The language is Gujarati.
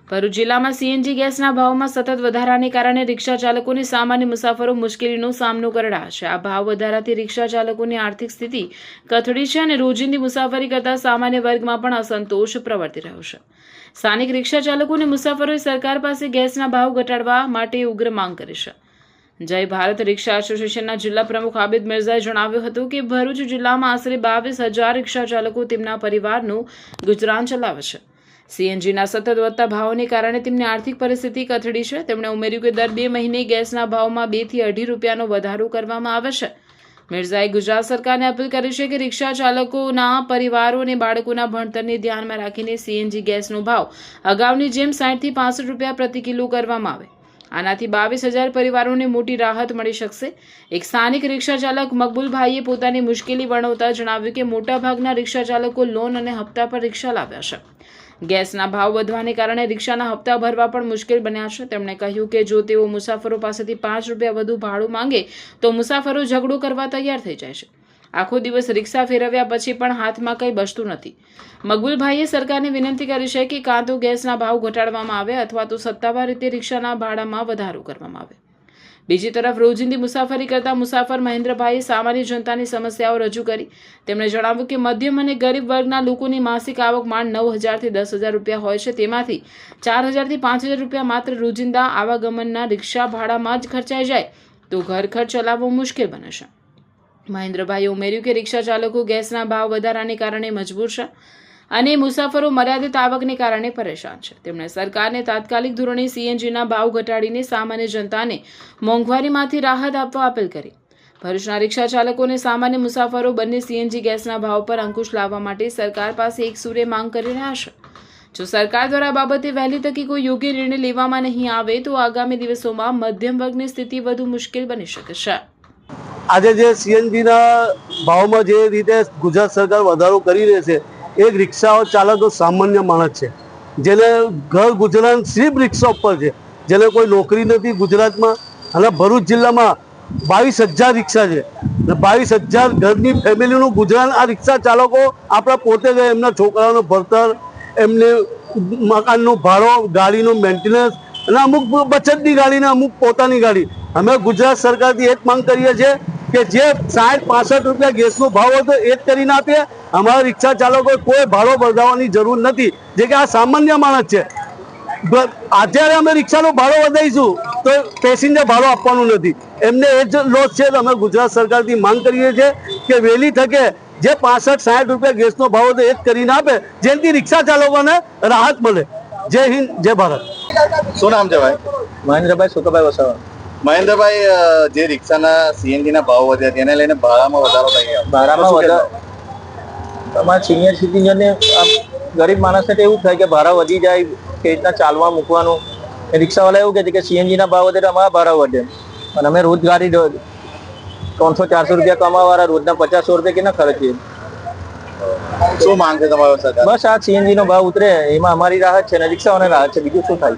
ભરૂચ જિલ્લામાં સીએનજી ગેસના ભાવમાં સતત વધારાને કારણે રિક્ષા ચાલકોને સામાન્ય મુસાફરો મુશ્કેલીનો સામનો કરી રહ્યા છે। આ ભાવ વધારાથી રિક્ષા ચાલકોની આર્થિક સ્થિતિ કથળી છે અને રોજિંદી મુસાફરી કરતા સામાન્ય વર્ગમાં પણ અસંતોષ પ્રવર્તી રહ્યો છે। સ્થાનિક રિક્ષા ચાલકો અને મુસાફરોએ સરકાર પાસે ગેસના ભાવ ઘટાડવા માટે ઉગ્ર માંગ કરી છે। જય ભારત રિક્ષા એસોસિએશનના જિલ્લા પ્રમુખ આબિદ મિર્ઝાએ જણાવ્યું હતું કે ભરૂચ જિલ્લામાં આશરે 22,000 રિક્ષા ચાલકો તેમના પરિવારનું ગુજરાન ચલાવે છે। સીએનજીના સતત વધતા ભાવોને કારણે તેમની આર્થિક પરિસ્થિતિ કથળી છે। તેમણે ઉમેર્યું કે દર 2 મહિને ગેસના ભાવમાં 2 થી 2.5 રૂપિયાનો વધારો કરવામાં આવે છે। મિર્ઝાએ ગુજરાત સરકારને અપીલ કરી છે કે રિક્ષા ચાલકોના પરિવારો અને બાળકોના ભણતરને ધ્યાનમાં રાખીને સીએનજી ગેસનો ભાવ અગાઉની જેમ 60 થી 65 રૂપિયા પ્રતિ કિલો કરવામાં આવે। આનાથી 22,000 પરિવારોને મોટી રાહત મળી શકશે। એક સ્થાનિક રિક્ષા ચાલક મકબૂલભાઈએ પોતાની મુશ્કેલી વર્ણવતા જણાવ્યું કે મોટાભાગના રિક્ષા ચાલકો લોન અને હપ્તા પર રિક્ષા લાવ્યા છે। ગેસના ભાવ વધવાને કારણે રિક્ષાના હપ્તા ભરવા પણ મુશ્કેલ બન્યા છે। તેમણે કહ્યું કે જો તેઓ મુસાફરો પાસેથી 5 રૂપિયા વધુ ભાડું માંગે તો મુસાફરો ઝઘડો કરવા તૈયાર થઈ જાય છે। આખો દિવસ રિક્ષા ફેરવ્યા પછી પણ હાથમાં કંઈ બચતું નથી। મકબૂલભાઈએ સરકારને વિનંતી કરી છે કે કાં તો ગેસના ભાવ ઘટાડવામાં આવે અથવા તો સત્તાવાર રીતે રિક્ષાના ભાડામાં વધારો કરવામાં આવે। બીજી તરફ રોજિંદી મુસાફરી કરતા મુસાફર મહેન્દ્રભાઈએ સામાન્ય જનતાની સમસ્યાઓ રજૂ કરી। તેમણે જણાવ્યું કે મધ્યમ અને ગરીબ વર્ગના લોકોની માસિક આવક માંડ 9,000 થી 10,000 રૂપિયા હોય છે। તેમાંથી 4,000 થી 5,000 રૂપિયા માત્ર રોજિંદા આવાગમનના રિક્ષા ભાડામાં જ ખર્ચાઈ જાય તો ઘર ખર્ચ ચલાવવો મુશ્કેલ બને છે। મહેન્દ્રભાઈએ ઉમેર્યું કે રિક્ષા ચાલકો ગેસના ભાવ વધારાને કારણે મજબૂર છે અને મુસાફરો મર્યાદિત આવકને કારણે પરેશાન છે। તેમણે સરકારને તાત્કાલિક ધોરણે સીએનજીના ભાવ ઘટાડીને સામાન્ય જનતાને મોંઘવારીમાંથી રાહત આપવા અપીલ કરી। ભરૂચના રિક્ષા ચાલકો અને સામાન્ય મુસાફરો બંને સીએનજી ગેસના ભાવ પર અંકુશ લાવવા માટે સરકાર પાસે એક સૂરે માંગ કરી રહ્યા છે। જો સરકાર દ્વારા આ બાબતે વહેલી તકે કોઈ યોગ્ય નિર્ણય લેવામાં નહીં આવે તો આગામી દિવસોમાં મધ્યમ વર્ગની સ્થિતિ વધુ મુશ્કેલ બની શકે છે। આજે જે સીએનજીના ભાવમાં જે રીતે ગુજરાત સરકાર વધારો કરી રહી છે, એક રિક્ષા ચાલકો સામાન્ય માણસ છે જેને ઘર ગુજરાન સિર્ફ રિક્ષા ઉપર છે, જેને કોઈ નોકરી નથી ગુજરાતમાં। અને ભરૂચ જિલ્લામાં 22,000 રિક્ષા છે, 22,000 ઘરની ફેમિલીનું ગુજરાન આ રિક્ષા ચાલકો આપણા પોતે જ એમના છોકરાઓનું ભણતર, એમને મકાનનું ભાડો, ગાડીનું મેન્ટેનન્સ અને અમુક બચતની ગાડીને અમુક પોતાની ગાડી। અમે ગુજરાત સરકારથી એક માંગ કરીએ છીએ કે જે 60-65 રૂપિયા ગેસનો ભાવ હોય તો એ જ કરીને આપીએ। અમારા રિક્ષા ચાલકો કોઈ ભાડો વધારવાની જરૂર નથી, જે કે આ સામાન્ય માણસ છે। અત્યારે અમે રિક્ષાનો ભાડો વધારીશું તો પેસેન્જર ભાડો આપવાનું નથી, એમને એ જ લોસ છે। તો અમે ગુજરાત સરકારથી માંગ કરીએ છીએ કે વહેલી તકે જે 65-60 રૂપિયા ગેસનો ભાવ હતો એ જ કરીને આપે, જેનાથી રિક્ષા ચાલકોને રાહત મળે। જય હિન્દ, જય ભારત। શું નામ છે ભાઈ? મહેન્દ્રભાઈ સુકાભાઈ વસાવા। મહેન્દ્રભાઈ, જે રિક્ષાના સીએનજીના ભાવ વધ્યા તેને લઈને ભાડામાં વધારો થઈ ગયો। ભાડામાં વધારો તમારા સિનિયર સિટીઝનને ગરીબ માણસને તો એવું થાય કે ભાડા વધી જાય, કે રીતના ચાલવા મૂકવાનું। રિક્ષાવાળા એવું કહે છે કે સીએનજીના ભાવ વધે તો અમારા ભાડા વધે, અને અમે રોજ ગાડી 300-400 રૂપિયા કમાવાળા રોજના 50-100 રૂપિયા કેના ખર્ચીએ। શું માંગ છે તમારો સરકાર? બસ આ સીએનજીનો ભાવ ઉતરે એમાં અમારી રાહત છે અને રિક્ષાવાળાની રાહત છે, બીજું શું થાય।